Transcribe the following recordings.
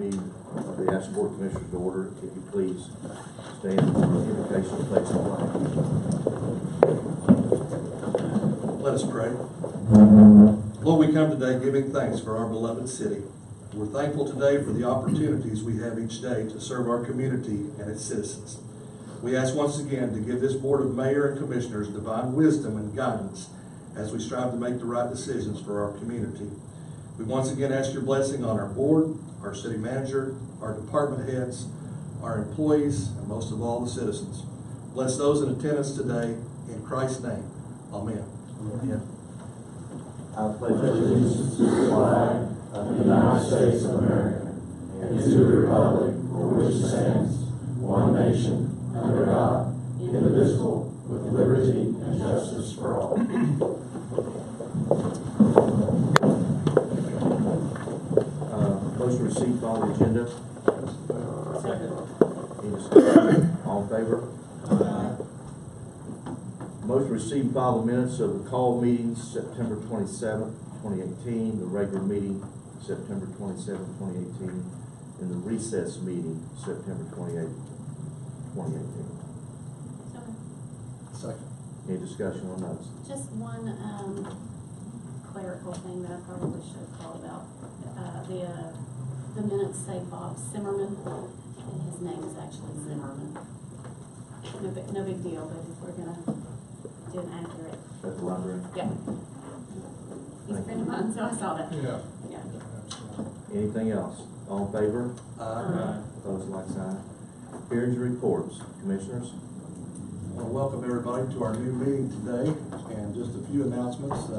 meeting of the Ashland Board of Commissioners to order. If you please stand for the invocation of the flag. Let us pray. Lord, we come today giving thanks for our beloved city. We're thankful today for the opportunities we have each day to serve our community and its citizens. We ask once again to give this Board of Mayor and Commissioners divine wisdom and guidance as we strive to make the right decisions for our community. We once again ask your blessing on our board, our city manager, our department heads, our employees, and most of all the citizens. Bless those in attendance today. In Christ's name, amen. Amen. I pledge allegiance to the flag of the United States of America and to the republic for which it stands, one nation, under God, indivisible, with liberty and justice for all. Motion to receive all the agenda. Second. Any discussion? All in favor? Motion to receive and file the minutes of the call meetings September 27th, 2018, the regular meeting September 27th, 2018, and the recess meeting September 28th, 2018. Second. Any discussion on those? Just one clerical thing that I probably should have called out. The minutes say Bob Zimmerman, and his name is actually Zimmerman. No big deal, but if we're gonna do an accurate. That's the library. Yeah. He's a friend of mine, so I saw that. Yeah. Yeah. Anything else? All in favor? Aye. Opposed, like sign. Hearings and reports. Commissioners? I want to welcome everybody to our new meeting today, and just a few announcements.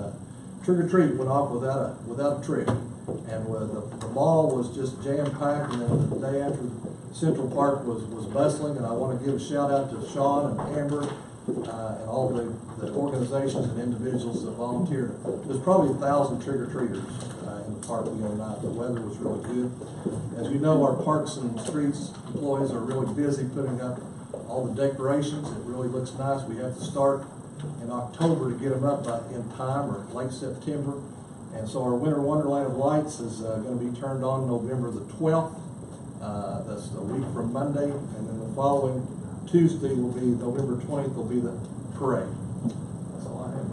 Trick or treat went off without a trick, and the mall was just jam packed, and then the day after Central Park was bustling. And I want to give a shout out to Sean and Amber and all the organizations and individuals that volunteered. There's probably 1,000 trick or treaters in the park the other night. The weather was really good. As you know, our Parks and Streets employees are really busy putting up all the decorations. It really looks nice. We have to start in October to get them up in time, or late September. And so our Winter Wonderland of Lights is going to be turned on November the 12th. That's a week from Monday. And then the following Tuesday will be November 20th will be the parade. That's all I have.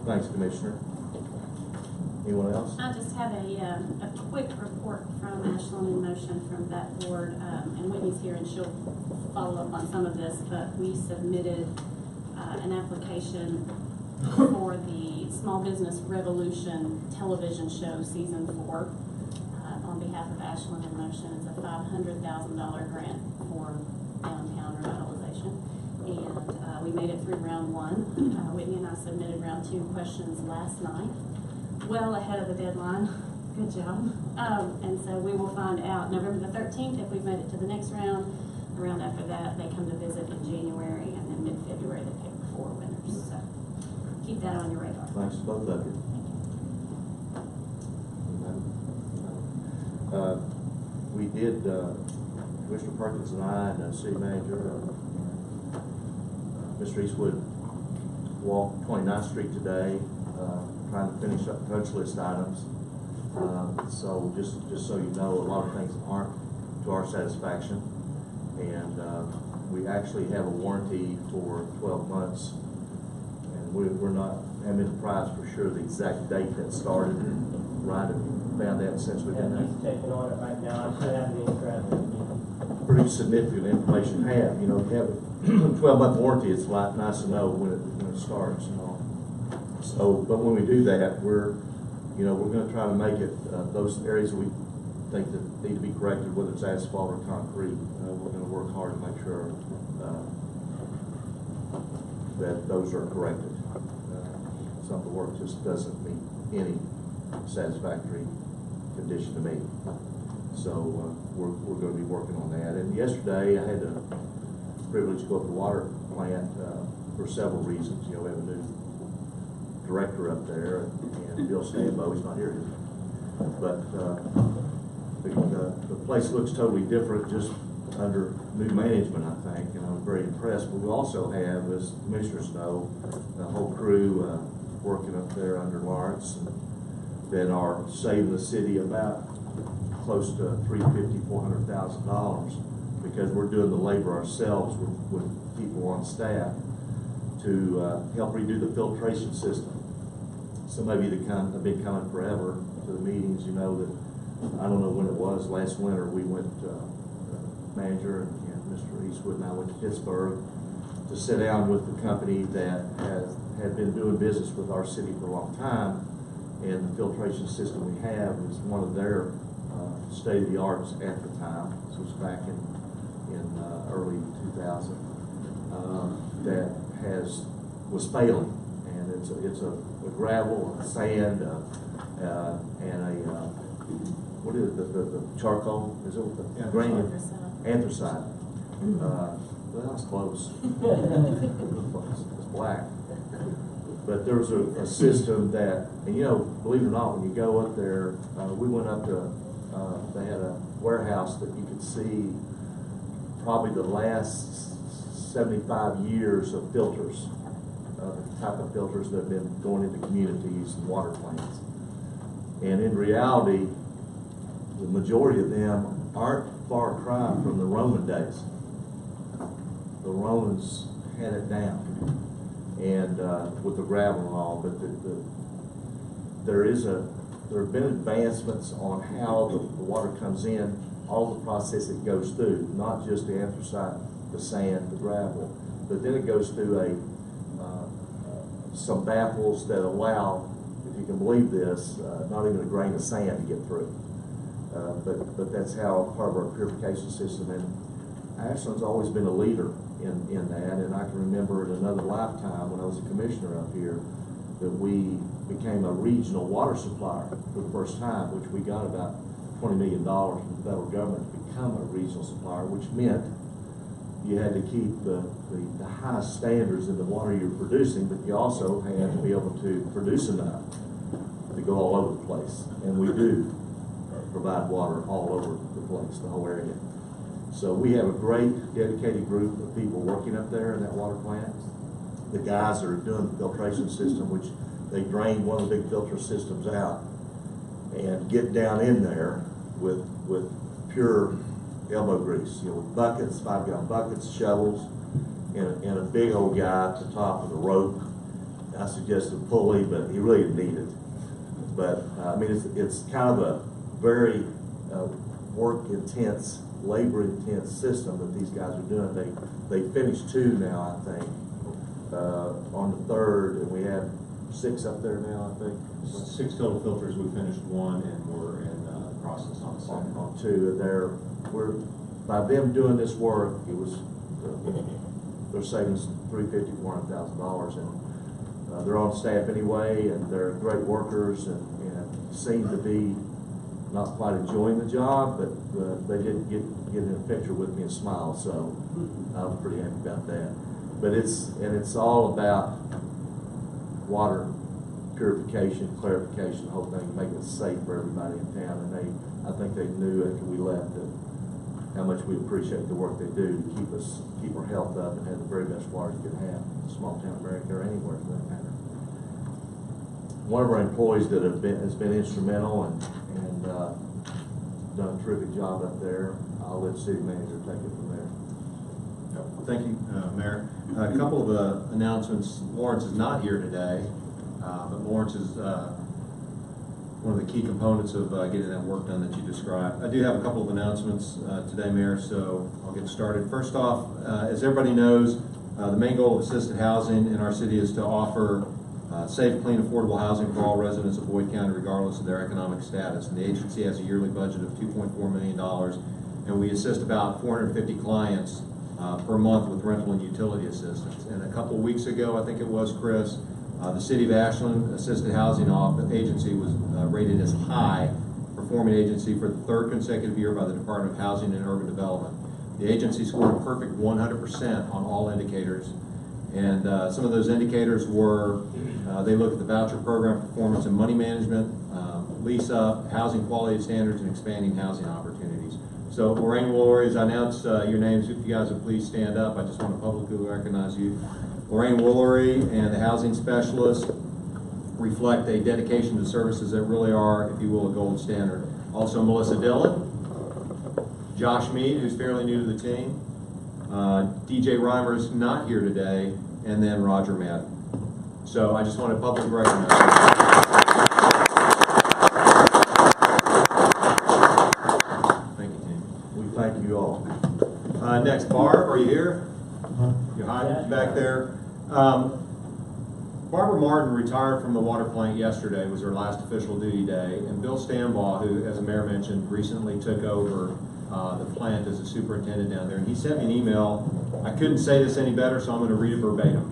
Thanks, Commissioner. Anyone else? I just have a quick report from Ashland in Motion from that board, and Whitney's here and she'll follow up on some of this, but we submitted an application for the Small Business Revolution television show season 4 on behalf of Ashland in Motion. It's a $500,000 grant for downtown revitalization, and we made it through round 1. Whitney and I submitted round 2 questions last night, well ahead of the deadline. Good job. And so we will find out November the 13th if we've made it to the next round. The round after that, they come to visit in January, and then mid-February they pick 4 winners. So keep that on your radar. Thanks to both of you. We did, Commissioner Perkins and I and the city manager, Mr. Eastwood, walked 29th Street today, trying to finish up punch list items. So just so you know, a lot of things aren't to our satisfaction. And we actually have a warranty for 12 months. And we're not having surprised for sure the exact date that started. Ryan, have you found that since we've been there? He's checking on it right now. I should have the traffic. Pretty significant information to have. You know, if you have a 12-month warranty, it's nice to know when it starts and all. So, but when we do that, we're going to try to make it those areas we think that need to be corrected, whether it's asphalt or concrete. We're going to work hard to make sure that those are corrected. Some of the work just doesn't meet any satisfactory condition to me. So we're going to be working on that. And yesterday I had the privilege to go up to the water plant for several reasons. You know, we have a new director up there, and Bill Stambo, he's not here yet. But the place looks totally different just under new management, I think, and I'm very impressed. But we also have, as commissioners know, the whole crew working up there under Lawrence, and that are saving the city about close to $400,000 because we're doing the labor ourselves with people on staff to help redo the filtration system. Some of you that have been coming forever to the meetings, you know that, I don't know when it was, last winter, we went, manager and Mr. Eastwood and I went to Pittsburgh to sit down with the company that had been doing business with our city for a long time, and the filtration system we have is one of their state-of-the-arts at the time. This was back in early 2000. That was failing, and it's a gravel, a sand, and what is it? The charcoal? Is it the grain? Anthracite. Well, that's close. It's black. But there's a system that, and you know, believe it or not, when you go up there, we went up to, they had a warehouse that you could see probably the last 75 years of filters, the type of filters that have been going into communities and water plants. And in reality, the majority of them aren't far cry from the Roman days. The Romans had it down, and with the gravel and all. But there have been advancements on how the water comes in, all the process it goes through, not just the anthracite, the sand, the gravel, but then it goes through some baffles that allow, if you can believe this, not even a grain of sand to get through. But that's how part of our purification system, and Ashland's always been a leader in that. And I can remember in another lifetime when I was a commissioner up here that we became a regional water supplier for the first time, which we got about $20 million from the federal government to become a regional supplier, which meant you had to keep the highest standards in the water you're producing, but you also had to be able to produce enough to go all over the place. And we do provide water all over the place, the whole area. So we have a great dedicated group of people working up there in that water plant. The guys are doing the filtration system, which they drain one of the big filter systems out and get down in there with pure elbow grease, you know, with buckets, 5-gallon buckets, shovels, and a big old guy at the top of the rope. I suggested a pulley, but he really didn't need it. But I mean, it's kind of a very work-intense, labor-intense system that these guys are doing. They finished 2 now, I think, on the 3rd, and we have 6 up there now, I think. 6 total filters. We finished 1, and we're in the process on the second. On 2, and by them doing this work, it was they're saving $350,000 to $400,000, and they're on staff anyway, and they're great workers, and seem to be not quite enjoying the job, but they did get in a picture with me and smile, so I was pretty happy about that. But it's all about water purification, clarification, the whole thing, making it safe for everybody in town. And I think they knew after we left that how much we appreciate the work they do to keep our health up and have the very best water you can have in a small town America or anywhere for that matter. One of our employees that has been instrumental and done a terrific job up there. I'll let the city manager take it from there. Thank you, Mayor. A couple of announcements. Lawrence is not here today, but Lawrence is one of the key components of getting that work done that you described. I do have a couple of announcements today, Mayor, so I'll get started. First off, as everybody knows, the main goal of assisted housing in our city is to offer safe, clean, affordable housing for all residents of Boyd County, regardless of their economic status. And the agency has a yearly budget of $2.4 million, and we assist about 450 clients per month with rental and utility assistance. And a couple of weeks ago, I think it was, Chris, the City of Ashland Assisted Housing Agency was rated as high performing agency for the 3rd consecutive year by the Department of Housing and Urban Development. The agency scored a perfect 100% on all indicators. And some of those indicators were, they look at the voucher program performance and money management, lease up, housing quality standards, and expanding housing opportunities. So Lorraine Woolery, as I announce your names, if you guys would please stand up, I just want to publicly recognize you. Lorraine Woolery and the housing specialist reflect a dedication to services that really are, if you will, a gold standard. Also Melissa Dillon, Josh Mead, who's fairly new to the team, DJ Reimer's not here today, and then Roger Madden. So I just want to publicly recognize Thank you, team. We thank you all. Next, Barb, are you here? You're hiding back there. Barbara Martin retired from the water plant yesterday. It was her last official duty day. And Bill Stambaugh, who, as the mayor mentioned, recently took over the plant as a superintendent down there. And he sent me an email. I couldn't say this any better, so I'm going to read it verbatim.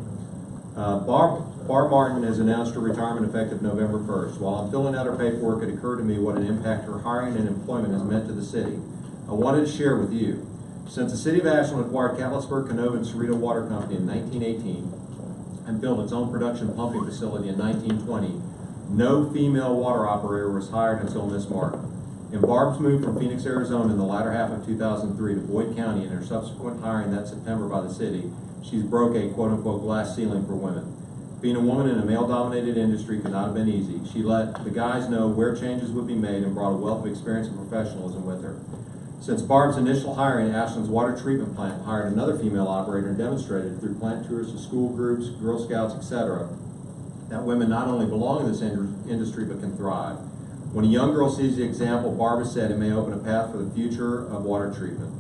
Barb Martin has announced her retirement effective November 1st. While I'm filling out her paperwork, it occurred to me what an impact her hiring and employment has meant to the city. I wanted to share with you. Since the city of Ashland acquired Catlettsburg, Canova, and Cerrito Water Company in 1918 and built its own production pumping facility in 1920, no female water operator was hired until Miss Martin. In Barb's move from Phoenix, Arizona in the latter half of 2003 to Boyd County and her subsequent hiring that September by the city, she's broke a quote-unquote glass ceiling for women. Being a woman in a male-dominated industry could not have been easy. She let the guys know where changes would be made and brought a wealth of experience and professionalism with her. Since Barb's initial hiring, Ashland's water treatment plant hired another female operator and demonstrated through plant tours to school groups, Girl Scouts, etc., that women not only belong in this industry but can thrive. When a young girl sees the example, Barbara said it may open a path for the future of water treatment.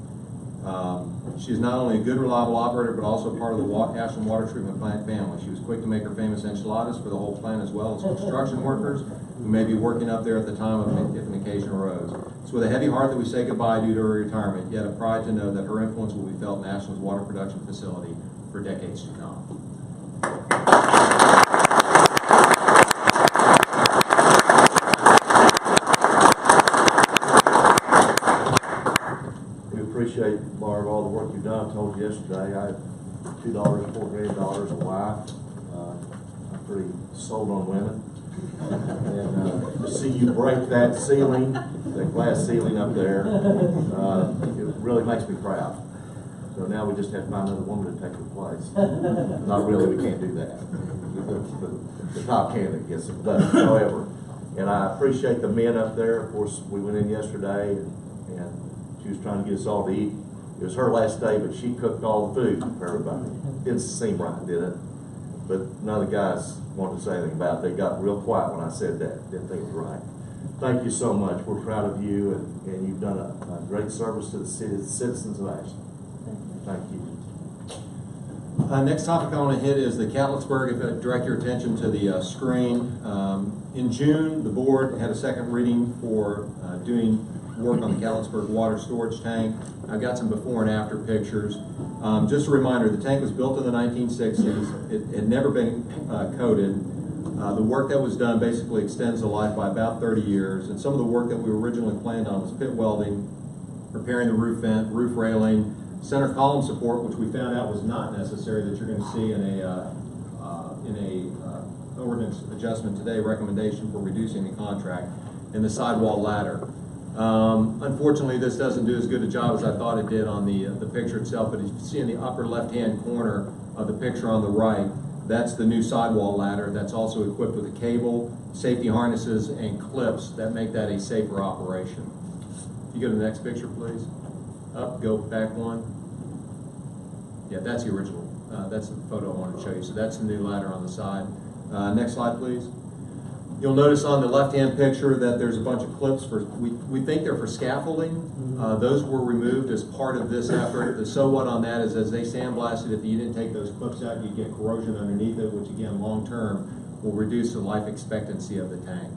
She is not only a good, reliable operator, but also part of the Ashland Water Treatment Plant family. She was quick to make her famous enchiladas for the whole plant, as well as construction workers who may be working up there at the time if an occasion arose. It's with a heavy heart that we say goodbye due to her retirement, yet a pride to know that her influence will be felt in Ashland's water production facility for decades to come. Appreciate, Barb, all the work you've done. I told you yesterday I had $2, $4 million a wife. I'm pretty sold on women. And to see you break that ceiling, that glass ceiling up there, it really makes me proud. So now we just have to find another woman to take her place. Not really, we can't do that. The top candidate gets it done, however. And I appreciate the men up there. Of course, we went in yesterday and she was trying to get us all to eat. It was her last day, but she cooked all the food for everybody. Didn't seem right, did it? But none of the guys wanted to say anything about it. They got real quiet when I said that. Didn't think it was right. Thank you so much. We're proud of you, and you've done a great service to the citizens of Ashland. Thank you. Next topic I want to hit is the Catlettsburg. If I direct your attention to the screen. In June, the board had a second reading for doing work on the Catlettsburg water storage tank. I've got some before and after pictures. Just a reminder, the tank was built in the 1960s. It had never been coated. The work that was done basically extends the life by about 30 years. And some of the work that we originally planned on was pit welding, repairing the roof vent, roof railing, center column support, which we found out was not necessary, that you're going to see in a ordinance adjustment today, recommendation for reducing the contract, and the sidewall ladder. Unfortunately, this doesn't do as good a job as I thought it did on the picture itself, but as you see in the upper left-hand corner of the picture on the right, that's the new sidewall ladder that's also equipped with a cable, safety harnesses, and clips that make that a safer operation. If you go to the next picture, please. Up, go back one. Yeah, that's the original. That's the photo I wanted to show you. So that's the new ladder on the side. Next slide, please. You'll notice on the left-hand picture that there's a bunch of clips for, we think they're for scaffolding. Those were removed as part of this effort. The so what on that is as they sandblasted, if you didn't take those clips out, you get corrosion underneath it, which again, long-term, will reduce the life expectancy of the tank.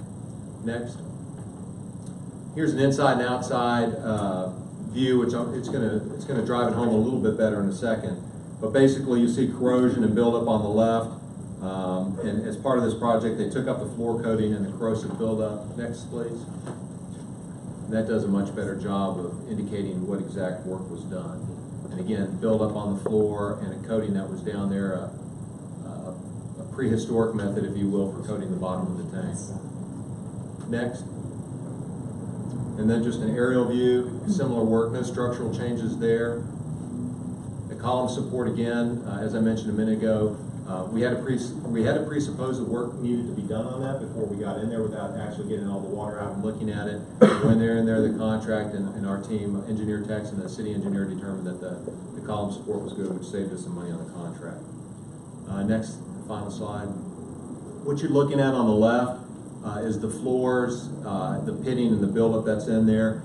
Next. Here's an inside and outside view, which it's gonna drive it home a little bit better in a second. But basically, you see corrosion and buildup on the left. And as part of this project, they took up the floor coating and the corrosive buildup. Next, please. And that does a much better job of indicating what exact work was done. And again, buildup on the floor and a coating that was down there, a prehistoric method, if you will, for coating the bottom of the tank. Next. And then just an aerial view, similar work, no structural changes there. The column support again, as I mentioned a minute ago, We had to presuppose that work needed to be done on that before we got in there without actually getting all the water out and looking at it. When they're in there, the contract and our team, engineer techs and the city engineer determined that the column support was good, which saved us some money on the contract. Next, final slide. What you're looking at on the left is the floors, the pitting and the buildup that's in there.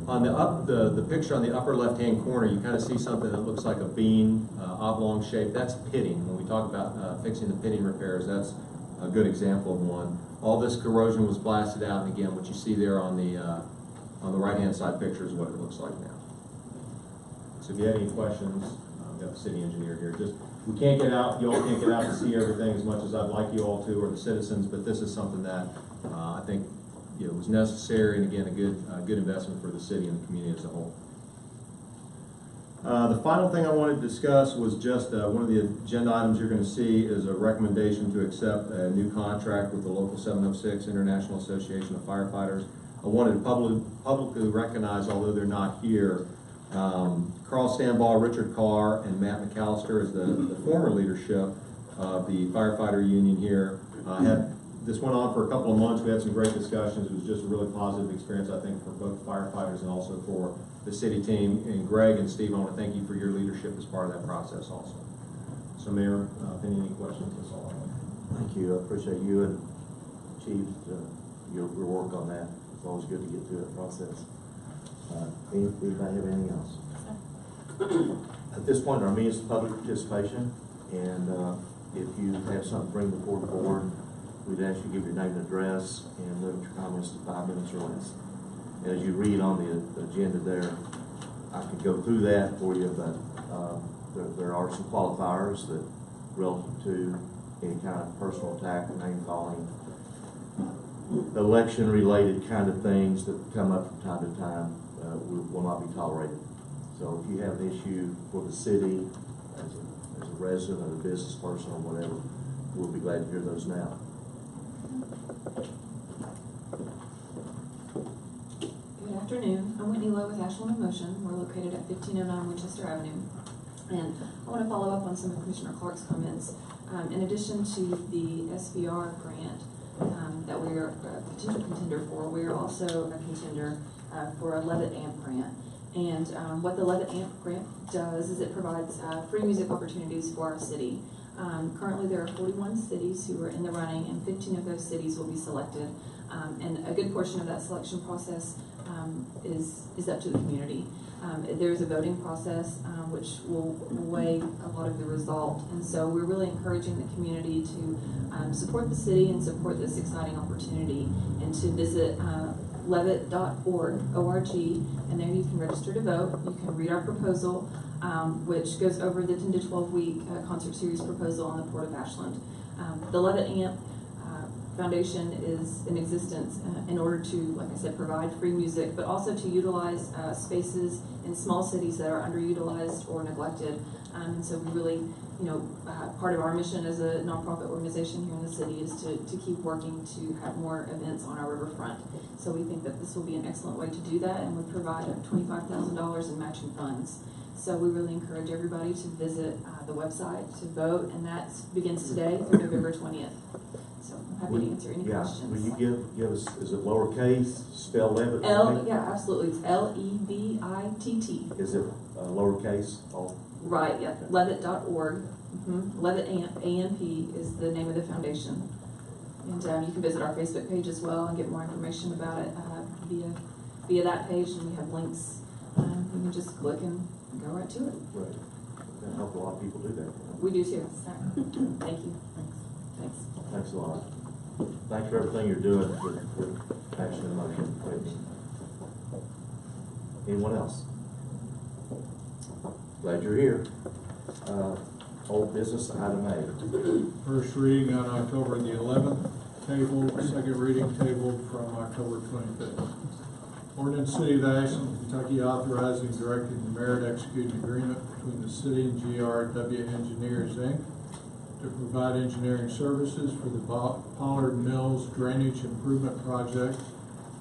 On the picture on the upper left-hand corner, you kind of see something that looks like a beam, oblong shape. That's pitting. When we talk about fixing the pitting repairs, that's a good example of one. All this corrosion was blasted out, and again, what you see there on the right-hand side picture is what it looks like now. So if you have any questions, we've got the city engineer here. We can't get out, you all can't get out to see everything as much as I'd like you all to, or the citizens, but this is something that I think was necessary, and again, a good investment for the city and the community as a whole. The final thing I wanted to discuss was just one of the agenda items you're going to see is a recommendation to accept a new contract with the Local 706 International Association of Firefighters. I wanted to publicly recognize, although they're not here, Carl Stanball, Richard Carr, and Matt McAllister as the former leadership of the firefighter union here. This went on for a couple of months. We had some great discussions. It was just a really positive experience, I think, for both firefighters and also for the city team. And Greg and Steve, I want to thank you for your leadership as part of that process also. So, Mayor, any questions? That's all I have. Thank you. I appreciate you and Chief, your work on that. It's always good to get through that process. Anybody have anything else? At this point, our meeting is public participation, and if you have something to bring before the board, we'd ask you to give your name and address and limit your comments to 5 minutes or less. And as you read on the agenda there, I could go through that for you, but there are some qualifiers that relative to any kind of personal attack, name calling, election related kind of things that come up from time to time will not be tolerated. So if you have an issue for the city as a resident or a business person or whatever, we'll be glad to hear those now. Good afternoon. I'm Whitney Lowe with Ashland in Motion. We're located at 1509 Winchester Avenue. And I want to follow up on some of Commissioner Clark's comments. In addition to the SBR grant that we are a potential contender for, we are also a contender for a Levitt AMP grant. And what the Levitt AMP grant does is it provides free music opportunities for our city. Currently there are 41 cities who are in the running, and 15 of those cities will be selected. And a good portion of that selection process is up to the community. There's a voting process which will weigh a lot of the result, and so we're really encouraging the community to support the city and support this exciting opportunity, and to visit levitt.org, and there you can register to vote. You can read our proposal, which goes over the 10 to 12 week concert series proposal on the Port of Ashland. The Levitt AMP Foundation is in existence in order to, like I said, provide free music, but also to utilize spaces in small cities that are underutilized or neglected. And so we really, part of our mission as a nonprofit organization here in the city is to keep working to have more events on our riverfront. So we think that this will be an excellent way to do that, and we provide $25,000 in matching funds. So we really encourage everybody to visit the website to vote, and that begins today through November 20th. So I'm happy to answer any questions. Will you give us, is it lowercase, spell Levitt? Yeah, absolutely. It's Levitt. Is it lowercase? Right, yeah, levitt.org. Levitt AMP is the name of the foundation. And you can visit our Facebook page as well and get more information about it via that page, and we have links. You can just click and go right to it. Right. I hope a lot of people do that. We do too. Thank you. Thanks. Thanks a lot. Thanks for everything you're doing with Action in Motion. Anyone else? Glad you're here. Old business, item A. First reading on October the 11th, tabled. Second reading tabled from October 25th. Ordinance City of Ashland, Kentucky authorizing and directing the mayor to execute an agreement between the city and GRW Engineers, Inc. to provide engineering services for the Pollard Mills Drainage Improvement Project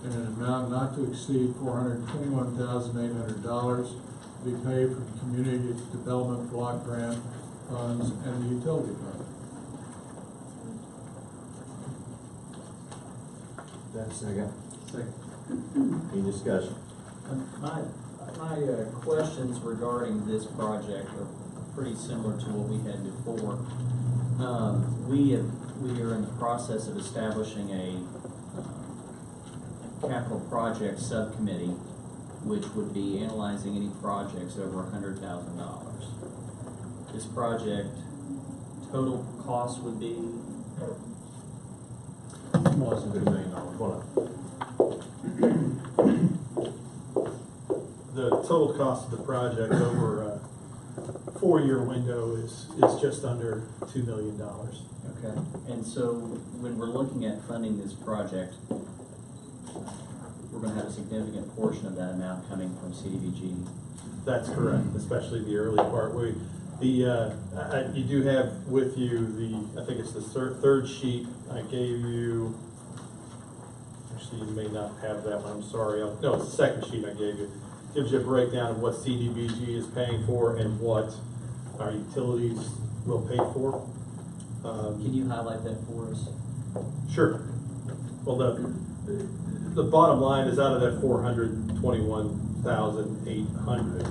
in an amount not to exceed $421,800 to be paid from Community Development Block Grant funds and the utility fund. That's second. Second. Any discussion? My questions regarding this project are pretty similar to what we had before. We are in the process of establishing a capital project subcommittee, which would be analyzing any projects over $100,000. This project, total cost would be Less than $2 million. The total cost of the project over a 4-year window is just under $2 million. okay. And so when we're looking at funding this project, we're going to have a significant portion of that amount coming from CDBG. That's correct, especially the early part. You do have with you I think it's the third sheet I gave you. Actually, you may not have that one, I'm sorry. No, it's the second sheet I gave you. Gives you a breakdown of what CDBG is paying for and what our utilities will pay for. Can you highlight that for us? Sure. Well, the bottom line is out of that 421,800,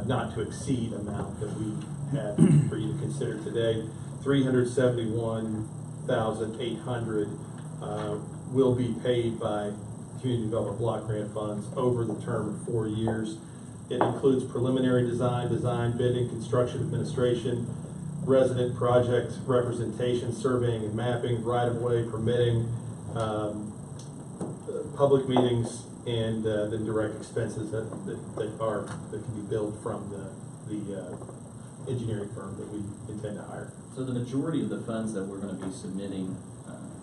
not to exceed amount that we had for you to consider today, 371,800 will be paid by Community Development Block Grant funds over the term of 4 years. It includes preliminary design, bidding, construction administration, resident project representation, surveying and mapping, right-of-way permitting, public meetings, and then direct expenses that can be billed from the engineering firm that we intend to hire. So the majority of the funds that we're going to be submitting,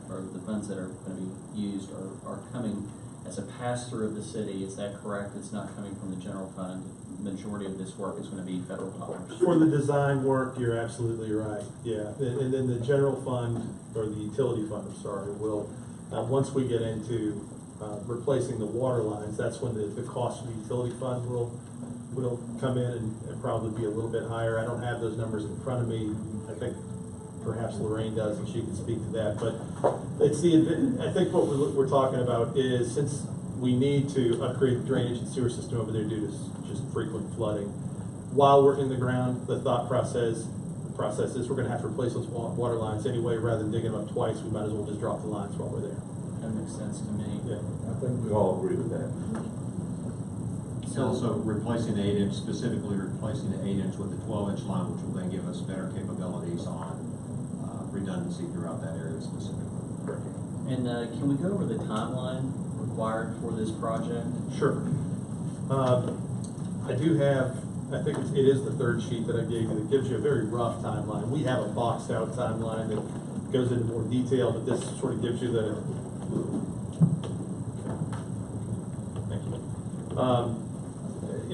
or the funds that are going to be used, are coming as a pass-through of the city. Is that correct? It's not coming from the general fund. The majority of this work is going to be federal dollars. For the design work, you're absolutely right. Yeah, and then the general fund, or the utility fund, I'm sorry, will once we get into replacing the water lines, that's when the cost of the utility fund will come in and probably be a little bit higher. I don't have those numbers in front of me. I think perhaps Lorraine does, and she can speak to that. But it's I think what we're talking about is, since we need to upgrade the drainage and sewer system over there due to just frequent flooding, while we're in the ground, the process is we're going to have to replace those water lines anyway. Rather than digging them up twice, we might as well just drop the lines while we're there. That makes sense to me. Yeah. I think we all agree with that. So also replacing the 8-inch, specifically replacing the 8-inch with the 12-inch line, which will then give us better capabilities on redundancy throughout that area specifically. And can we go over the timeline required for this project? Sure. I do have, I think it is the third sheet that I gave you that gives you a very rough timeline. We have a boxed out timeline that goes into more detail, but this sort of gives you the, thank you.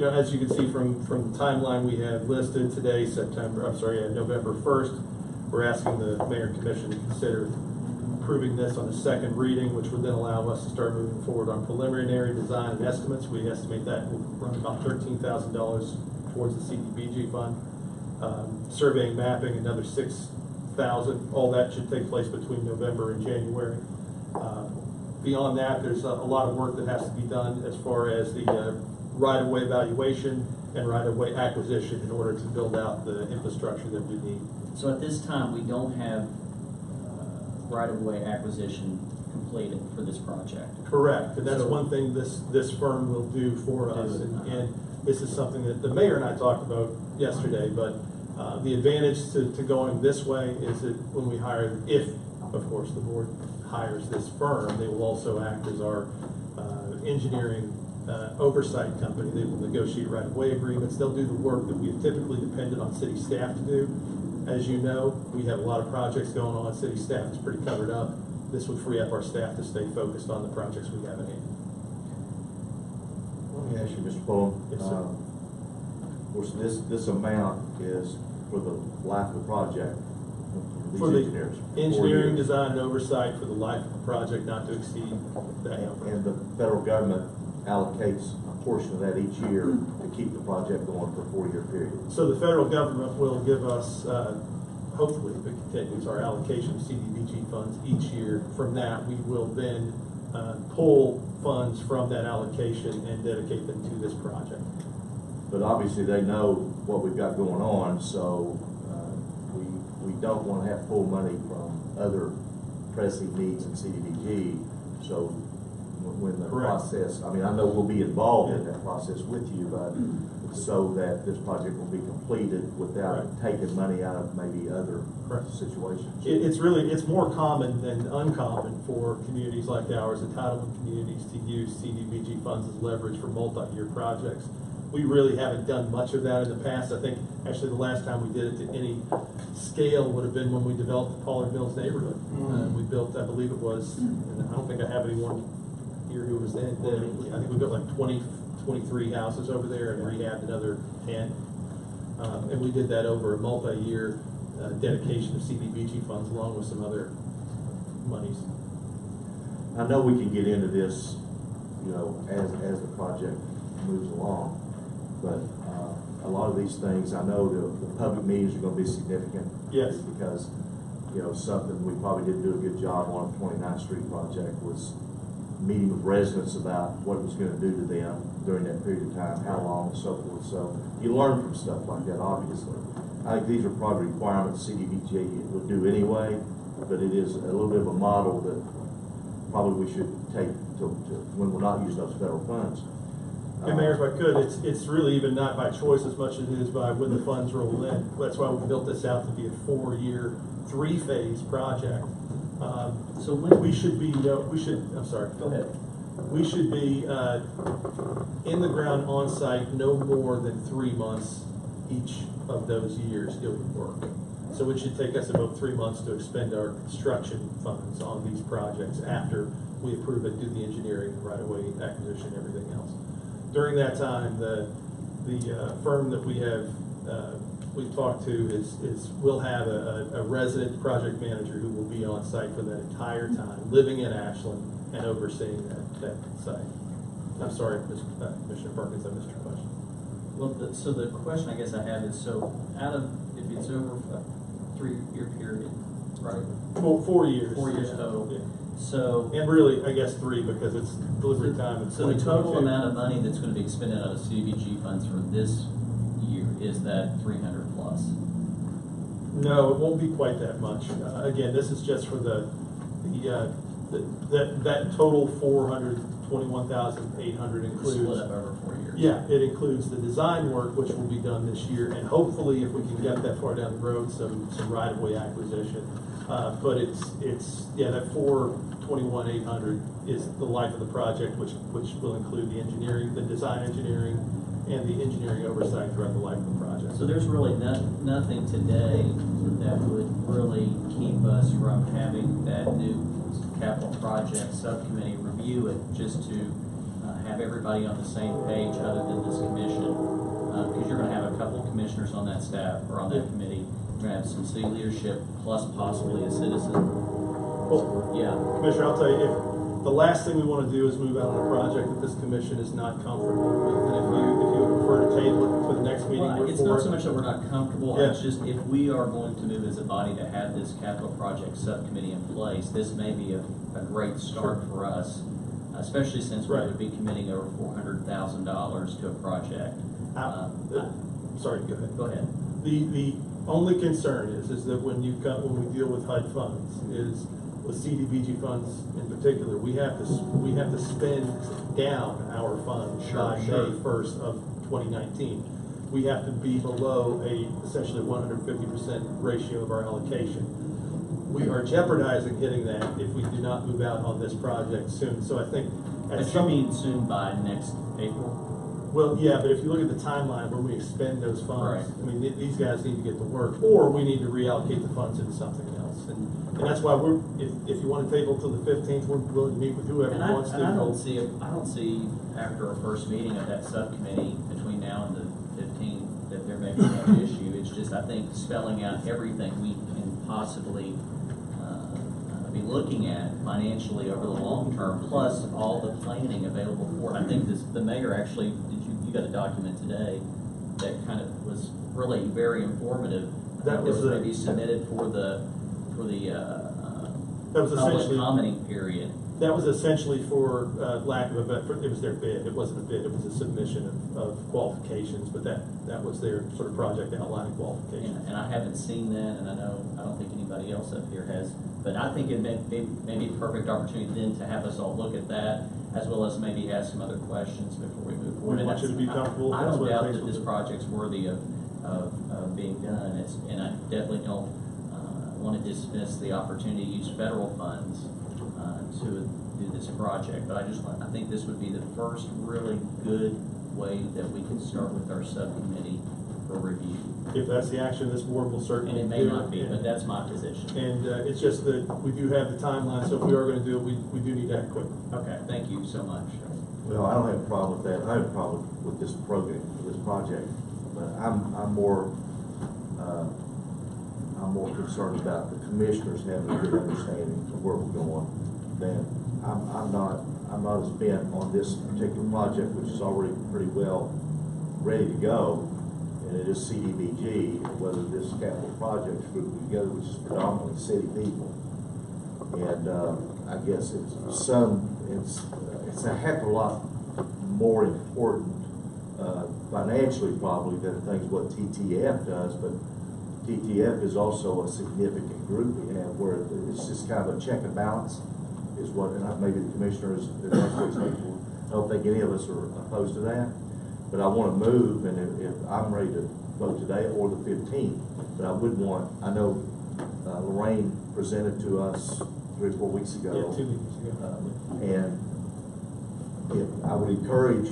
As you can see from the timeline we have listed today, November 1st, we're asking the Mayor and Commission to consider approving this on the second reading, which would then allow us to start moving forward on preliminary design and estimates. We estimate that will run about $13,000 towards the CDBG fund. Surveying, mapping, another $6,000. All that should take place between November and January. Beyond that, there's a lot of work that has to be done as far as the right-of-way evaluation and right-of-way acquisition in order to build out the infrastructure that we need. So at this time, we don't have right-of-way acquisition completed for this project. Correct, and that's So- one thing this firm will do for us, and this is something that the mayor and I talked about yesterday, but the advantage to going this way is that when we hire, if, of course, the board hires this firm, they will also act as our engineering oversight company. They will negotiate right-of-way agreements. They'll do the work that we've typically depended on city staff to do. As you know, we have a lot of projects going on. City staff is pretty covered up. This would free up our staff to stay focused on the projects we have in hand. Let me ask you, Mr. Pullum. Yes, sir. Of course, this amount is for the life of the project. For the engineers. 4 engineering, years. design, and oversight for the life of the project, not to exceed that number. And the federal government allocates a portion of that each year to keep the project going for a 4-year period. So the federal government will give us, hopefully, if it continues, our allocation of CDBG funds each year. From that, we will then pull funds from that allocation and dedicate them to this project. But obviously, they know what we've got going on, so we don't want to have to pull money from other pressing needs in CDBG. So when the Correct. process, I mean, I know we'll be involved in that process with you, but so that this project will be completed without Right. taking money out of maybe other Correct. situations. It's more common than uncommon for communities like ours, entitlement communities, to use CDBG funds as leverage for multi-year projects. We really haven't done much of that in the past. I think actually the last time we did it to any scale would have been when we developed the Pollard Mills neighborhood. We built, I believe it was, and I don't think I have anyone here who was then, I think we built like 23 houses over there and rehabbed another 10. And we did that over a multi-year dedication of CDBG funds along with some other monies. I know we can get into this, you know, as the project moves along, but a lot of these things, I know the public meetings are going to be significant. Yes. Because, you know, something we probably didn't do a good job on the 29th Street project was meeting with residents about what it was going to do to them during that period of time, how long and so forth. So you learn from stuff like that, obviously. I think these are probably requirements CDBG would do anyway, but it is a little bit of a model that probably we should take to when we're not using those federal funds. And Mayor, if I could, it's really even not by choice as much as it is by when the funds roll in. That's why we built this out to be a 4-year, 3-phase project. So when, We should be, I'm sorry. go ahead. We should be in the ground on site no more than 3 months each of those years doing work. So it should take us about 3 months to expend our construction funds on these projects after we approve it, do the engineering, right-of-way acquisition, everything else. During that time, the firm that we've talked to we'll have a resident project manager who will be on site for that entire time, living in Ashland and overseeing that site. I'm sorry, Commissioner Perkins, I missed your question. Well, so the question I guess I have is, so out of, if it's over a 3-year period, right? Well, 4 years. 4 years Yeah. total. Yeah. So, And really, I guess 3 because it's delivery time. And so the total amount of money that's going to be expended out of CDBG funds for this year is that 300 plus? No, it won't be quite that much. Again, this is just for that total 421,800 includes. Split up over 4 years. Yeah, it includes the design work, which will be done this year, and hopefully, if we can get that far down the road, some right-of-way acquisition. But that 421,800 is the life of the project, which will include the engineering, the design engineering, and the engineering oversight throughout the life of the project. So there's really nothing today that would really keep us from having that new capital project subcommittee review it, just to have everybody on the same page other than this commission. Because you're going to have a couple of commissioners on that staff or on that committee. You're going to have some city leadership plus possibly a citizen. Well, Yeah. Commissioner, I'll tell you, if the last thing we want to do is move out on a project that this commission is not comfortable with, and if you would prefer to table it for the next meeting, Well, we're it's for not it. so much that we're not comfortable, Yeah. it's just if we are going to move as a body to have this capital project subcommittee in place, this may be a great start for us, especially since we Right. would be committing over $400,000 to a project. Sorry, go ahead. Go ahead. The only concern is that when we deal with HUD funds, is with CDBG funds in particular, we have to spend down our funds by May 1st of 2019. We have to be below essentially 150% ratio of our allocation. We are jeopardizing hitting that if we do not move out on this project soon. So I think But you mean soon by next April? well, yeah, but if you look at the timeline where we expend those funds, Right. I mean, these guys need to get to work, or we need to reallocate the funds into something else. And that's why if you want to table till the 15th, we're willing to meet with whoever And wants to. I don't see after our first meeting of that subcommittee between now and the 15th that there may be no issue. It's just, I think, spelling out everything we can possibly be looking at financially over the long term, plus all the planning available for it. I think the mayor actually, you got a document today that kind of was really very informative. That was maybe submitted for the that was public essentially commenting period. That was essentially for lack of a better, it was their bid. It wasn't a bid, it was a submission of qualifications, but that was their sort of project outlining qualifications. And I haven't seen that, and I don't think anybody else up here has, but I think it may be the perfect opportunity then to have us all look at that, as well as maybe ask some other questions before we move forward. We want you to be comfortable. I That's don't what it doubt takes that with this it. project's worthy of being done, and I definitely don't want to dismiss the opportunity to use federal funds to do this project, but I think this would be the first really good way that we can start with our subcommittee for review. If that's the action this board will certainly And do. it may not be, but that's my position. And it's just that we do have the timeline, so if we are going to do it, we do need to act quick. Okay, thank you so much. Well, I don't have a problem with that. I have a problem with this program, this project. But I'm more concerned about the commissioners having a good understanding of where we're going than I'm not as bent on this particular project, which is already pretty well ready to go. And it is CDBG, whether this capital project is grouped together, which is predominantly city people. And I guess it's a heck of a lot more important financially probably than things what TTF does, but TTF is also a significant group we have where it's just kind of a check and balance is what, and maybe the commissioners, I don't think any of us are opposed to that, but I want to move, and if I'm ready to vote today or the 15th, but I wouldn't want, I know Lorraine presented to us 3 or 4 weeks ago. Yeah, 2 weeks ago. And I would encourage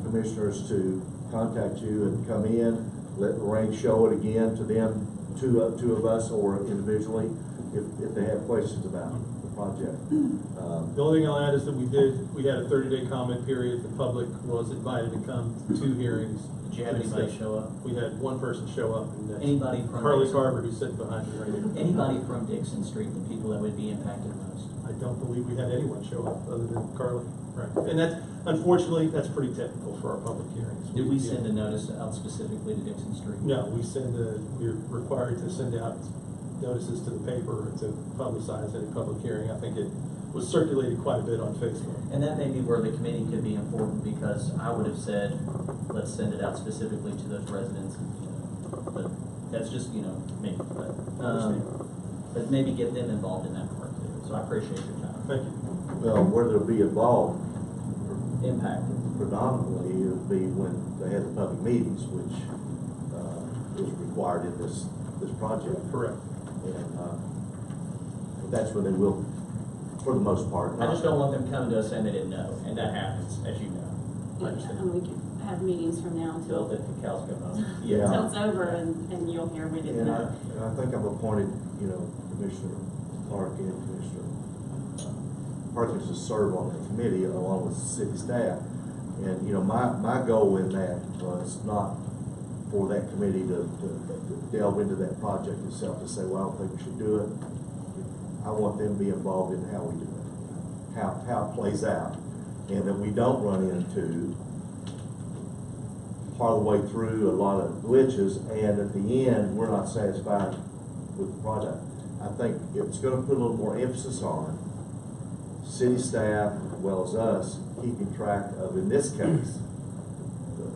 commissioners to contact you and come in, let Lorraine show it again to them, two of us or individually, if they have questions about the project. The only thing I'll add is that we had a 30-day comment period. The public was invited to come to 2 hearings. Did you have anybody show up? We had 1 person show up, and that's Anybody from Carly Dixon? Carver, who's sitting behind me right here. Anybody from Dixon Street, the people that would be impacted most? I don't believe we had anyone show up other than Carly. Right. And that's, unfortunately, that's pretty typical for our public hearings. Did we send a notice out specifically to Dixon Street? No, we're required to send out notices to the paper to publicize any public hearing. I think it was circulated quite a bit on Facebook. And that may be where the committee could be important, because I would have said, let's send it out specifically to those residents. But that's just, me. But maybe get them involved in that part too. So I appreciate your time. Thank you. Well, where they'll be involved Impacted. predominantly it would be when they have the public meetings, which is required in this project. Correct. And that's when they will, for the most part. I just don't want them coming to us saying they didn't know, and that happens, as you know. And we can have meetings from now Until until, the cows come home. Yeah. until it's over, and you'll hear we didn't And know. I think I've appointed, Commissioner Clark and Commissioner Perkins to serve on the committee along with the city staff. And, my goal in that was not for that committee to delve into that project itself, to say, well, I don't think we should do it. I want them to be involved in how we do it, how it plays out, and that we don't run into part of the way through a lot of glitches, and at the end, we're not satisfied with the project. I think it's going to put a little more emphasis on city staff as well as us keeping track of, in this case,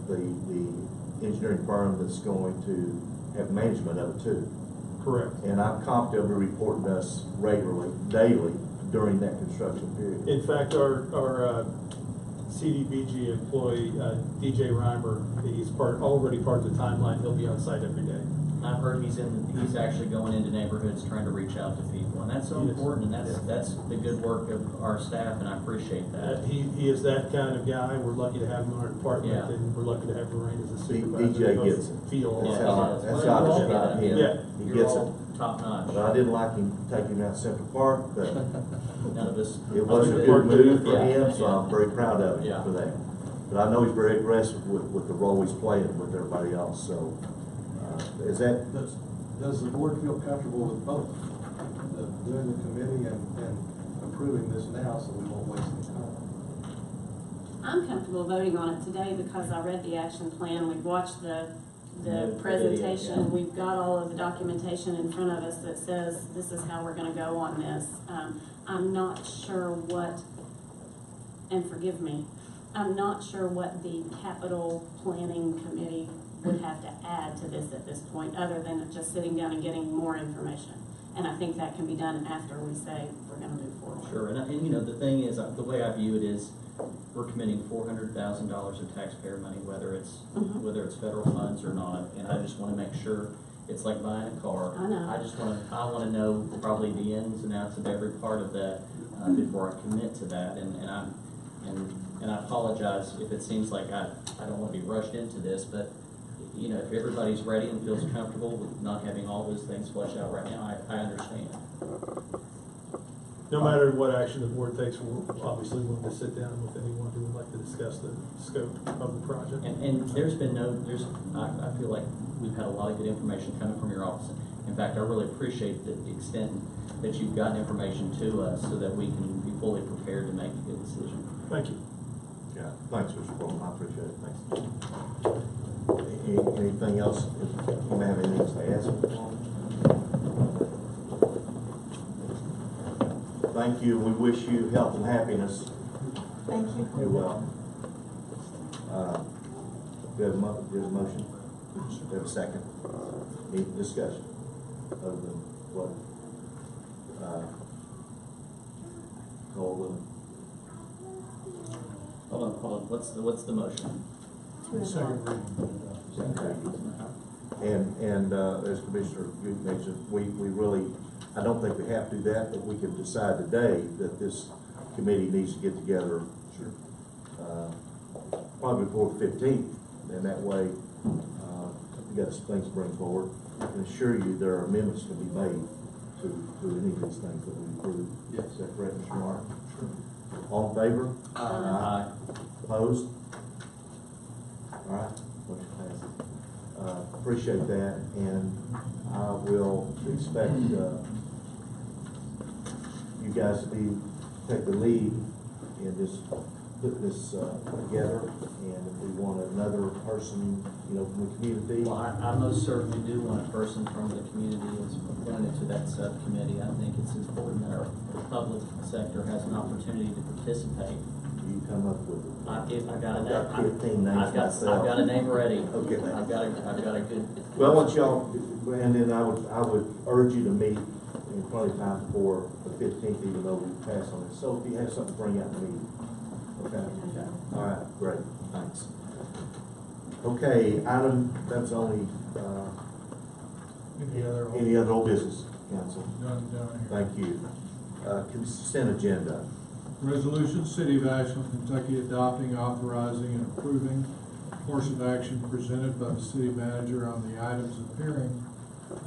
the engineering firm that's going to have management of it too. Correct. And I'm confident they'll be reporting to us regularly, daily, during that construction period. In fact, our CDBG employee, DJ Reimer, he's already part of the timeline. He'll be on site every day. I've heard he's actually going into neighborhoods trying to reach out to people, and that's so Yes. important, and that's the good work of our staff, and I appreciate that. He is that kind of guy. We're lucky to have him in our department, Yeah. and we're lucky to have Lorraine as a supervisor. DJ Both gets it. Feel all That's that. how Well, I we're all describe good. him. Yeah. He You're gets it. all top notch. But I didn't like him taking him out Central Park, but None of us. it was a Other good than move for Yeah. him, so I'm very proud of him Yeah. for that. But I know he's very aggressive with the role he's playing with everybody else, so, is that, Does the board feel comfortable with both? Doing the committee and approving this now so we won't waste any time? I'm comfortable voting on it today because I read the action plan. We've watched the the No, the presentation. video, yeah. We've got all of the documentation in front of us that says this is how we're gonna go on this. I'm not sure what, and forgive me, I'm not sure what the capital planning committee would have to add to this at this point, other than just sitting down and getting more information. And I think that can be done after we say we're gonna move forward. Sure, and you know, the thing is, the way I view it is, we're committing $400,000 of taxpayer money, whether it's federal funds or not, and I just wanna make sure, it's like buying a car. I know. I wanna know probably the ins and outs of every part of that, before I commit to that, and I apologize if it seems like I don't wanna be rushed into this, but, you know, if everybody's ready and feels comfortable with not having all those things fleshed out right now, I understand. No matter what action the board takes, we're obviously willing to sit down with anyone who would like to discuss the scope of the project. And there's been I feel like we've had a lot of good information coming from your office. In fact, I really appreciate the extent that you've gotten information to us so that we can be fully prepared to make a good decision. Thank you. Yeah, thanks, Mr. Coleman, I appreciate it, thanks. Anything else, you may have anything else to add? Thank you, we wish you health and happiness. Thank you. You're welcome. Do you have a motion? Do you have a second? Any discussion other than what, Cole, Hold on, what's the motion? Second reading. and as Commissioner Goode mentioned, we really, I don't think we have to do that, but we can decide today that this committee needs to get together. Sure. Probably before the 15th, and that way, we got some things to bring forward. I can assure you there are amendments to be made to any of these things that we approve. Yes. Is that correct, Mr. Martin? Sure. All in favor? Aye. Opposed? All right, motion passes. Appreciate that, and I will expect, you guys to take the lead in this, put this, together, and if we want another person, you know, from the community. Well, I most certainly do want a person from the community that's appointed to that subcommittee. I think it's important that our public sector has an opportunity to participate. You come up with it. I've got a name. I've got 15 names I've myself. got a name ready. Okay. I've got a good. Well, I want y'all, and then I would urge you to meet in plenty of time before the 15th, even though we pass on it. So if you have something to bring out to me. Okay. Okay. All right, great, thanks. Okay, that was only, any other old business, council? None down here. Thank you. Consent agenda. Resolution, City of Ashland, Kentucky adopting, authorizing, and approving course of action presented by the city manager on the items appearing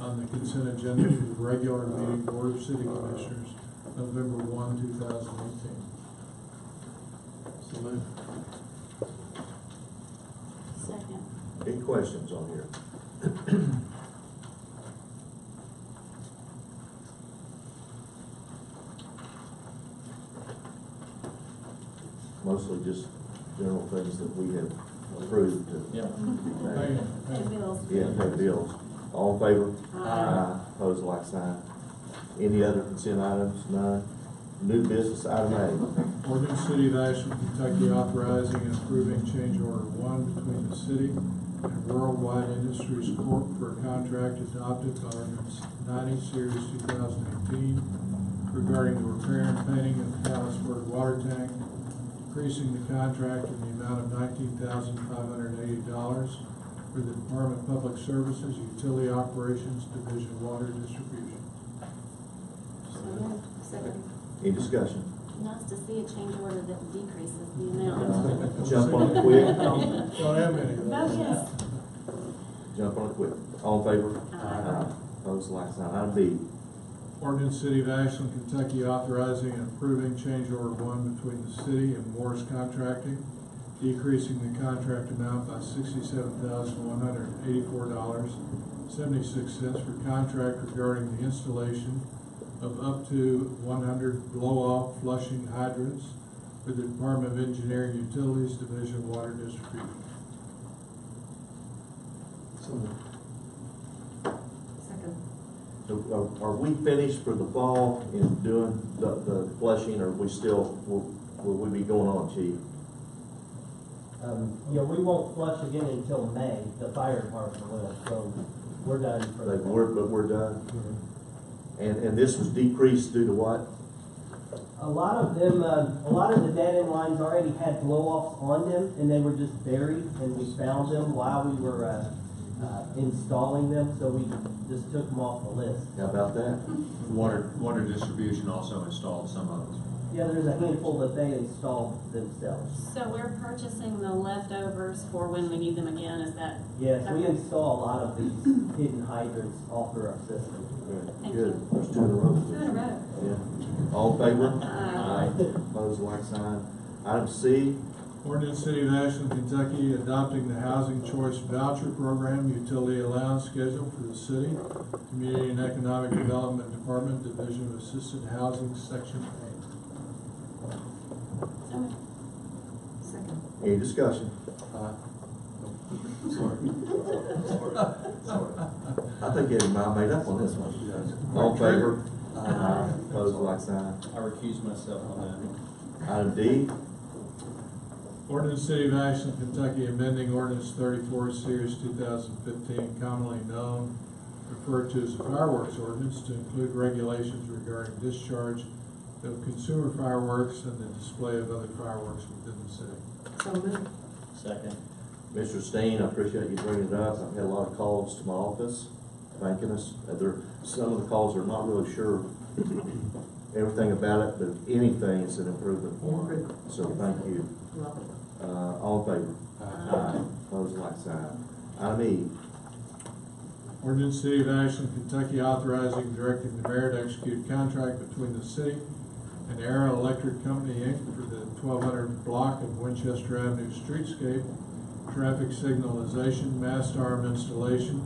on the consent agenda for the regular meeting Board of City Commissioners, November 1, 2018. So moved. Second. Any questions on here? Mostly just general things that we have approved to. Yeah. And bills. Yeah, pay bills. All in favor? Aye. Opposed, like sign. Any other consent items? None. New business, item A. Ordinance, City of Ashland, Kentucky authorizing and approving change order 1 between the city and Worldwide Industries Corp. for a contract adopted by ordinance 90 series 2018 regarding the repair and painting of the Callisburg water tank, increasing the contract in the amount of $19,580 for the Department of Public Services Utility Operations Division Water Distribution. So moved. Second. Any discussion? Nice to see a change order that decreases the amount. Jump on it quick. Don't have many of those. Oh, yes. Jump on it quick. All in favor? Aye. Opposed, like sign. Item B. Ordinance, City of Ashland, Kentucky authorizing and approving change order 1 between the city and Morris Contracting, decreasing the contract amount by $67,184.76 for contract regarding the installation of up to 100 blow-off flushing hydrants for the Department of Engineering Utilities Division of Water Distribution. So Second. So are we finished for the fall in doing the flushing, or we still, will we be going on, Chief? Yeah, we won't flush again until May, the fire department will, so we're done for the. But we're done? And this was decreased due to what? A lot of them, a lot of the dead end lines already had blow-offs on them, and they were just buried, and we found them while we were, installing them, so we just took them off the list. How about that? Water distribution also installed some of it. Yeah, there's a handful that they installed themselves. So we're purchasing the leftovers for when we need them again, is that? Yes, we Okay. install a lot of these hidden hydrants all through our system. Thank Good. you. There's two in a row. Two in a row. Yeah. All in favor? Aye. Opposed, like sign. Item C, Ordinance City of Ashland, Kentucky, adopting the Housing Choice Voucher Program Utility Allowance Schedule for the city, Community and Economic Development Department, Division of Assisted Housing, Section 8. So moved. Second. any discussion? I think Eddie might have made up on this one. All in favor? Aye. Opposed, like sign. I recuse myself on that. Item D, Ordinance City of Ashland, Kentucky, amending Ordinance 34, Series 2015, commonly known, referred to as the fireworks ordinance, to include regulations regarding discharge of consumer fireworks and the display of other fireworks within the city. So moved. Second. Mr. Steen, I appreciate you bringing it up. I've had a lot of calls to my office thanking us. Some of the calls are not really sure everything about it, but if anything, it's an improvement for them. So thank you. All in favor? Aye. Opposed, like sign. Item E, Ordinance City of Ashland, Kentucky, authorizing and directing the mayor to execute a contract between the city and Era Electric Company, Inc. for the 1200 block of Winchester Avenue streetscape, traffic signalization, mast arm installation,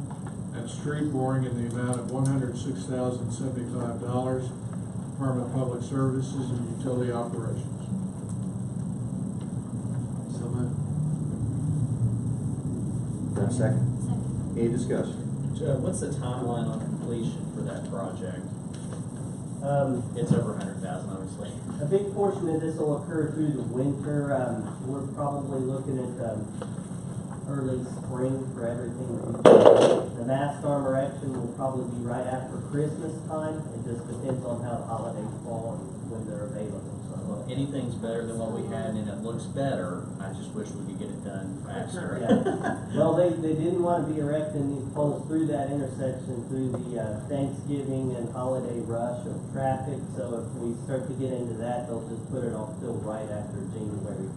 and street boring in the amount of $106,075, Department of Public Services and Utility Operations. So moved. got a second? Second. Any discussion? What's the timeline on completion for that project? It's over 100,000, obviously. A big portion of this will occur through the winter. We're probably looking at, early spring for everything that we do. The mast arm erection will probably be right after Christmas time. It just depends on how the holidays fall and when they're available. Well, anything's better than what we had, and it looks better. I just wish we could get it done faster. Yeah. Well, they didn't want to be erecting these poles through that intersection through the Thanksgiving and holiday rush of traffic. So if we start to get into that, they'll just put it on still right after January.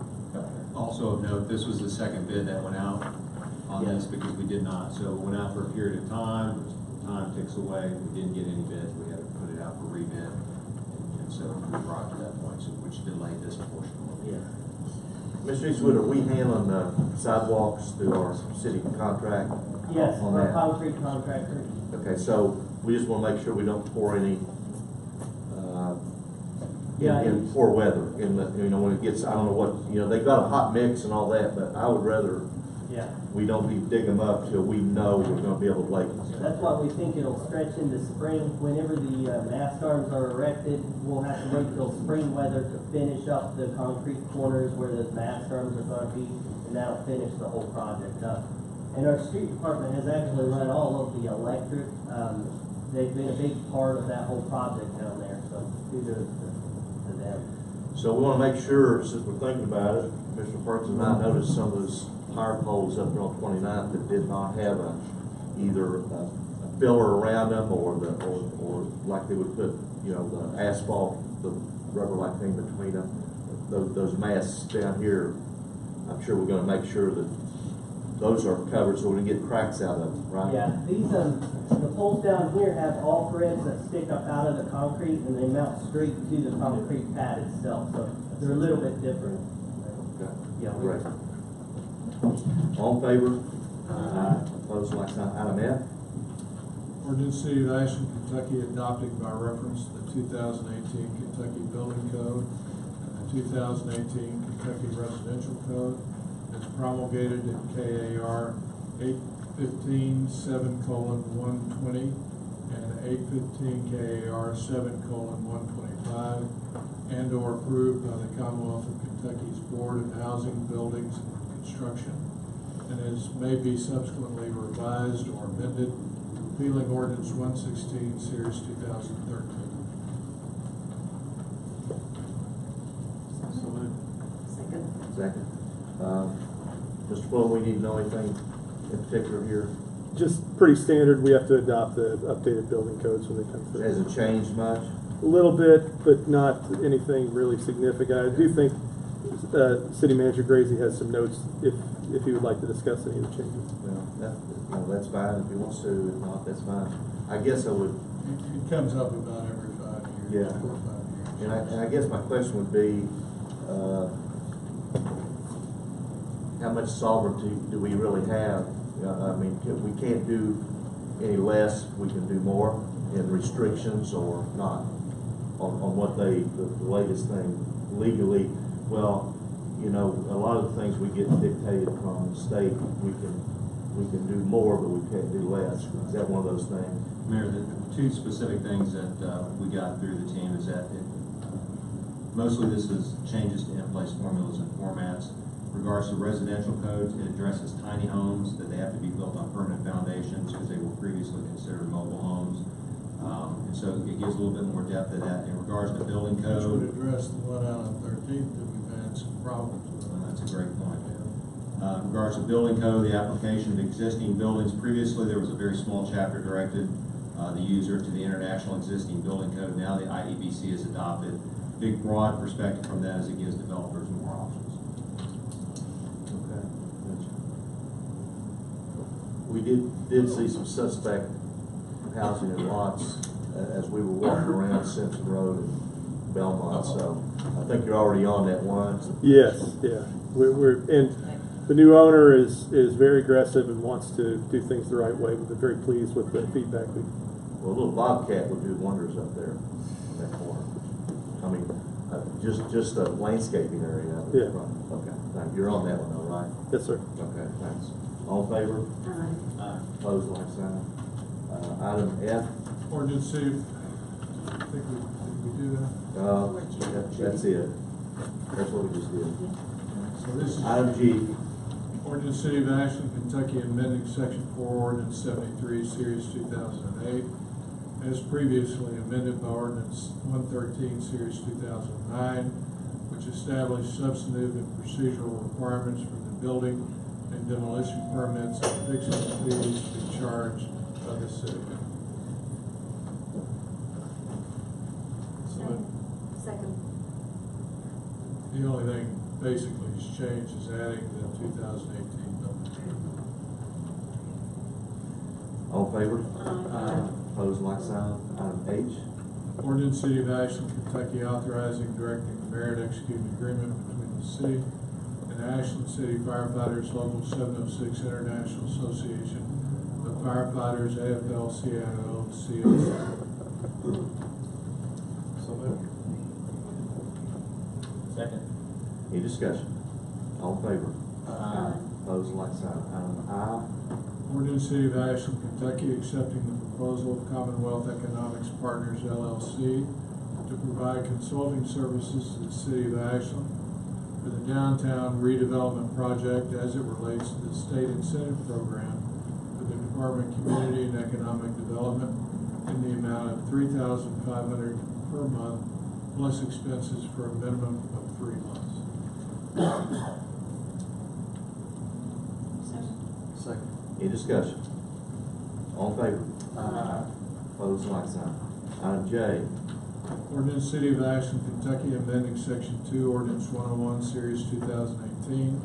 Also of note, this was the second bid that went out on this Yeah. because we did not. So it went out for a period of time, time ticks away, we didn't get any bids, we had to put it out for rebid. And so we brought to that point, so which delayed this portion. Yeah. Mr. Eastwood, are we handling the sidewalks through our city contract? Yes, on our that? concrete contractor. Okay, so we just wanna make sure we don't pour any, Yeah, in poor weather, in the, when it gets, I don't know what, they've got a hot mix and all that, but I would rather Yeah. we don't need to dig them up till we know we're gonna be able to lay them. That's why we think it'll stretch into spring. Whenever the mast arms are erected, we'll have to wait till spring weather to finish up the concrete corners where those mast arms are gonna be, and that'll finish the whole project up. And our street department has actually run all of the electric. They've been a big part of that whole project down there, so kudos to them. So we wanna make sure, since we're thinking about it, Mr. Perkins and I noticed some of those power poles up there on 29th that did not have either a filler around them or like they would put, the asphalt, the rubber like thing between them. Those masts down here, I'm sure we're gonna make sure that those are covered so we don't get cracks out of them, right? Yeah, these, the poles down here have all threads that stick up out of the concrete and they mount straight to the concrete pad itself, so they're a little bit different. Okay. Yeah, Great. All in favor? Aye. Opposed, like sign. Item F. Ordinance City of Ashland, Kentucky, adopting by reference the 2018 Kentucky Building Code and the 2018 Kentucky Residential Code as promulgated in KAR 815-7:120 and 815 KAR 7:125, and/or approved by the Commonwealth of Kentucky's Board of Housing, Buildings, and Construction, and as may be subsequently revised or amended, repealing ordinance 116, series 2013. So moved. Second. Mr. Fuller, we need to know anything in particular here? Just pretty standard, we have to adopt the updated building codes when they come through. Has it changed much? A little bit, but not anything really significant. I do think City Manager Gracie has some notes if he would like to discuss any of the changes. Well, that's fine, if he wants to, if not, that's fine. I guess I would, It comes up about every 5 years. Yeah. 4 or 5 years. and I guess my question would be, how much sovereignty do we really have? I mean, we can't do any less, we can do more in restrictions or not on what the latest thing legally. Well, you know, a lot of the things we get dictated from the state, we can do more, but we can't do less. Is that one of those things? Mayor, the two specific things that we got through the team is that mostly this is changes to in-place formulas and formats. In regards to residential codes, it addresses tiny homes, that they have to be built on permanent foundations because they were previously considered mobile homes. And so it gives a little bit more depth to that. In regards to building Which would code, address the one out on 13th that we've had some problems with. that's a great point. In regards to building code, the application of existing buildings, previously there was a very small chapter directed the user to the international existing building code. Now the IEBC has adopted. Big broad perspective from that is it gives developers more options. Okay. We did see some suspect housing in lots as we were walking around Simpson Road and Belmont, so I think you're already on that one. Yes, yeah. And the new owner is very aggressive and wants to do things the right way. We've been very pleased with the feedback. Well, a little bobcat would do wonders up there in that corner. I mean, just a landscaping area. Yeah. Okay, thank you. You're on that one though, right? Yes, sir. Okay, thanks. All in favor? Opposed, like sign. Item F. Ordinance C, I think did we do that? That's it. That's what we just did. So this is Item G. ordinance City of Ashland, Kentucky, amending section 4, ordinance 73, series 2008, as previously amended by ordinance 113, series 2009, which established substantive and procedural requirements for the building and demolition permits and eviction fees to be charged by the city. Second. The only thing basically has changed is adding the 2018 building. All in favor? Opposed, like sign. Item H. Ordinance City of Ashland, Kentucky, authorizing and directing the mayor to execute an agreement between the city and Ashland City Firefighters Local 706 International Association of Firefighters, AFL-CIO, COC. So moved. Second. Any discussion? All in favor? Opposed, like sign. Item I. Ordinance City of Ashland, Kentucky, accepting the proposal of Commonwealth Economics Partners, LLC, to provide consulting services to the City of Ashland for the downtown redevelopment project as it relates to the state incentive program for the Department of Community and Economic Development in the amount of $3,500 per month, plus expenses for a minimum of 3 months. Second. Any discussion? All in favor? Opposed, like sign. Item J. Ordinance City of Ashland, Kentucky, amending section 2, ordinance 101, series 2018,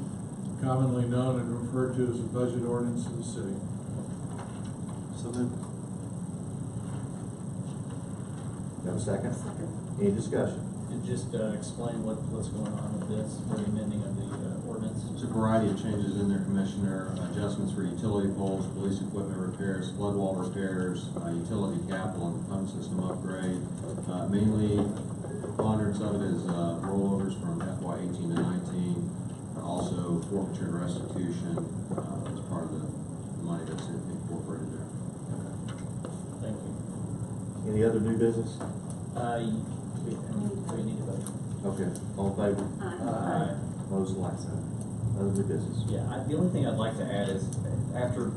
commonly known and referred to as a budget ordinance of the city. So moved. Have a second? Second. Any discussion? And just explain what's going on with this, for the amending of the ordinance. There's a variety of changes in there, Commissioner. Adjustments for utility poles, police equipment repairs, flood wall repairs, utility capital and pump system upgrade. Mainly, preponderance of it is rollovers from FY 18 to 19, but also forfeiture and restitution as part of the the money that's incorporated there. Thank you. Any other new business? We need to vote. Okay, all in favor? Aye. Opposed, like sign. Other new business? Yeah, the only thing I'd like to add is, after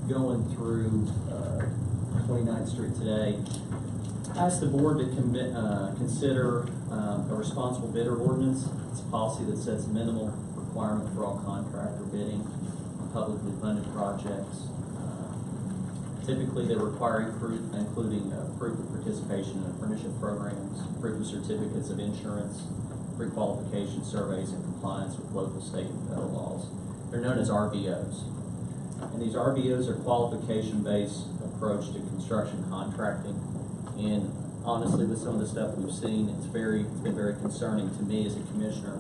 going through 29th Street today, I asked the board to consider a responsible bidder ordinance. It's a policy that sets a minimal requirement for all contractor bidding on publicly funded projects. Typically, they require including proof of participation in apprenticeship programs, proof of certificates of insurance, pre-qualification surveys, and compliance with local, state, and federal laws. They're known as RBOs. And these RBOs are qualification-based approach to construction contracting. And honestly, with some of the stuff we've seen, it's been very concerning to me as a commissioner.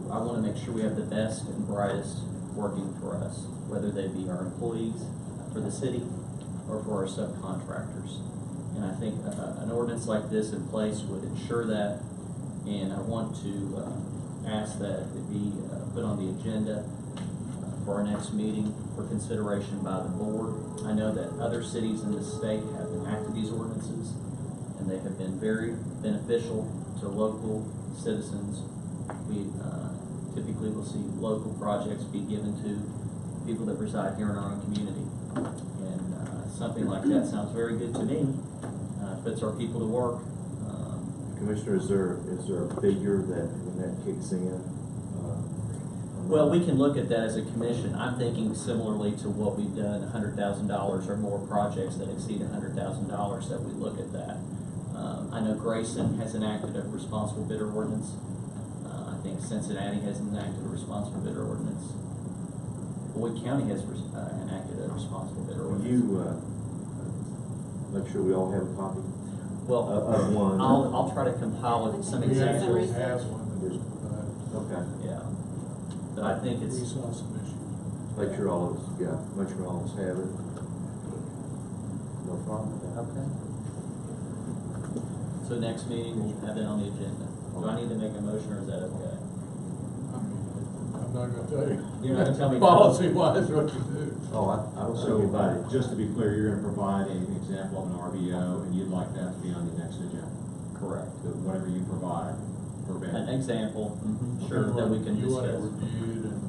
I want to make sure we have the best and brightest working for us, whether they be our employees for the city or for our subcontractors. And I think an ordinance like this in place would ensure that. And I want to ask that it be put on the agenda for our next meeting for consideration by the board. I know that other cities in the state have enacted these ordinances, and they have been very beneficial to local citizens. We typically will see local projects be given to people that reside here in our own community. And something like that sounds very good to me. Puts our people to work. Commissioner, is there a figure that when that kicks in? Well, we can look at that as a commission. I'm thinking similarly to what we've done, $100,000 or more projects that exceed $100,000 that we look at that. I know Grayson has enacted a responsible bidder ordinance. I think Cincinnati has enacted a responsible bidder ordinance. Boyd County has enacted a responsible bidder Will ordinance. you make sure we all have a copy? Well, of one. I'll try to compile some We actually examples. have one that is Okay. Yeah. But I think we it's, saw some issues. Make sure all of us, make sure all of us have it. No problem with that. okay. So next meeting, we'll have it on the agenda. Do I need to make a motion, or is that okay? I'm not gonna tell you. You're not gonna tell me? Policy wise what to do. Oh, I don't see So, anybody. just to be clear, you're gonna provide an example of an RBO, and you'd like that to be on the next agenda. Correct. So whatever you provide for An bid. example, sure, that we can You want it discuss. reviewed and.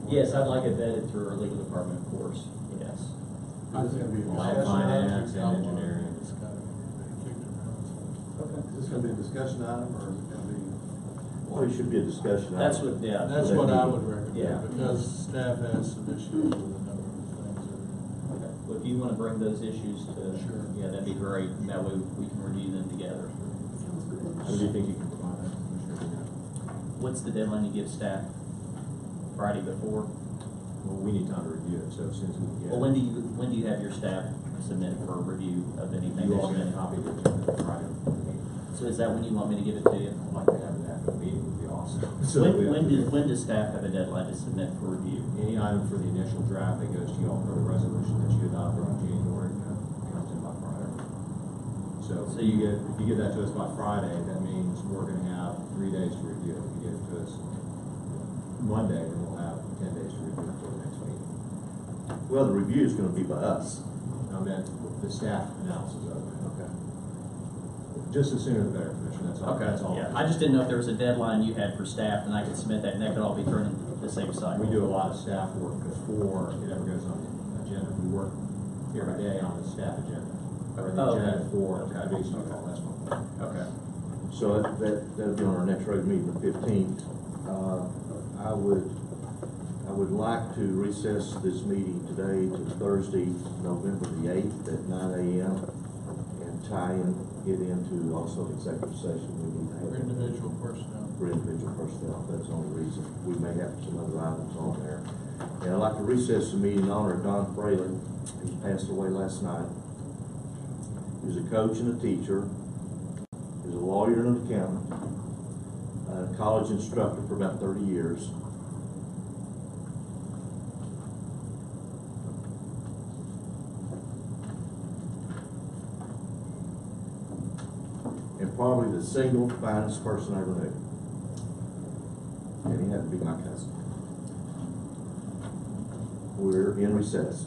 Yes, I'd like it vetted through our legal department, of course, yes. Is this gonna be a Well, discussion finance item? and engineering. It's gotta be kicked around. Okay. Is this gonna be a discussion item, or is it gonna be? Well, it should be a discussion. That's item. what, yeah. That's what I would recommend, Yeah. because staff has some issues with a number of things that Okay. Well, if you wanna bring those issues to, Sure. yeah, that'd be great, and that way we can review them together. When do you think you can provide that, Commissioner? What's the deadline you give staff? Friday before? Well, we need time to review it, so as soon as we can get it. Well, when do you have your staff submit for a review of anything? You that's all get a been- copy of the agenda Friday before the meeting. So is that when you want me to give it to you? I'd like to have it after the meeting would be awesome. So we have to- When does staff have a deadline to submit for review? Any item for the initial draft that goes to y'all for the resolution that you adopted in January comes in by Friday. So So if you get that to us by Friday, that means we're gonna have 3 days to review it. If you get it to us Monday, then we'll have 10 days to review it for the next meeting. Well, the review is gonna be by us. I meant the staff analysis of it. Okay. Just the sooner the better, Commissioner, that's all. Okay, That's all. yeah, I just didn't know if there was a deadline you had for staff, and I could submit that, and that could all be thrown into the same cycle. We do a lot of staff work before it ever goes on the agenda. We work every day on the staff agenda. Or the Oh, okay. agenda for Okay. the big stuff, that's my point. Okay. So that'll be on our next regular meeting, the 15th. I would like to recess this meeting today to Thursday, November the 8th at 9 a.m. and get into also executive session. We need to have For individual personnel. For individual personnel, that's the only reason. We may have some other items on there. And I'd like to recess the meeting in honor of Don Fraley, who passed away last night. He was a coach and a teacher. He was a lawyer and an accountant, a college instructor for about 30 years. And probably the single finest person I ever knew. And he had to be my cousin. We're in recess.